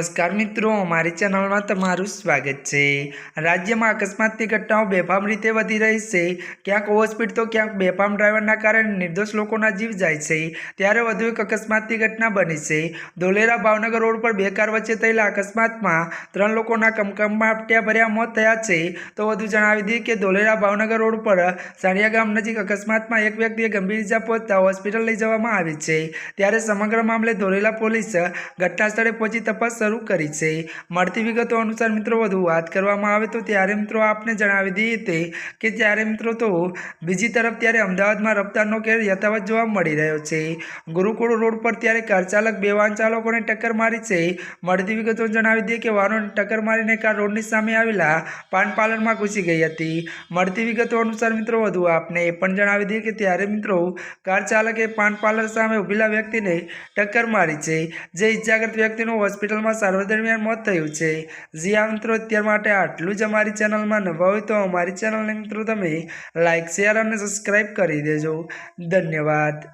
નમસ્કાર મિત્રો, અમારી ચેનલમાં તમારું સ્વાગત છે। રાજ્યમાં અકસ્માતની ઘટનાઓ બેફામ રીતે વધી રહી છે। ક્યાંક ઓવરસ્પીડ તો ક્યાંક બેફામ ડ્રાઈવરના કારણે નિર્દોષ લોકોના જીવ જાય છે। ત્યારે વધુ એક અકસ્માતની ઘટના બની છે। ધોલેરા ભાવનગર રોડ પર બે કાર વચ્ચે થયેલા અકસ્માતમાં 3 લોકોના કમકમાટી ભર્યા મોત થયા છે। તો વધુ જણાવી દઈએ કે ધોલેરા ભાવનગર રોડ પર સાણિયા ગામ નજીક અકસ્માતમાં એક વ્યક્તિએ ગંભીર ઇજા પહોંચતા હોસ્પિટલ લઈ જવામાં આવી છે। ત્યારે સમગ્ર મામલે ધોલેરા પોલીસ ઘટના સ્થળે પહોંચી તપાસ શરૂ કરી છે। મળતી વિગતો અનુસાર મિત્રો વધુ વાત કરવામાં આવે તો ત્યારે મિત્રો આપને જણાવી દઈએ કે ત્યારે મિત્રો તો બીજી તરફ ત્યારે અમદાવાદમાં રફતારનો કેર યથાવત જોવા મળી રહ્યો છે। ગુરુકુળ રોડ પર ત્યારે કાર ચાલક બે વાહન ચાલકોને ટક્કર મારી છે। મળતી વિગતો જણાવી દઈએ કે વાહનોને ટક્કર મારીને કાર રોડની સામે આવેલા પાન પાર્લરમાં ઘૂસી ગઈ હતી। મળતી વિગતો અનુસાર મિત્રો વધુ આપને એ પણ જણાવી દઈએ કે ત્યારે મિત્રો કાર ચાલકે પાન પાર્લર સામે ઉભેલા વ્યક્તિને ટક્કર મારી છે, જે ઇજાગ્રસ્ત વ્યક્તિનું હોસ્પિટલમાં સારવાર દરમિયાન મોત થયું છે। જી હા મિત્રો, અત્યાર માટે આટલું જ। અમારી ચેનલમાં નવા હોય તો અમારી ચેનલને મિત્રો તમે લાઇક, શેર અને સબસ્ક્રાઈબ કરી દેજો। ધન્યવાદ।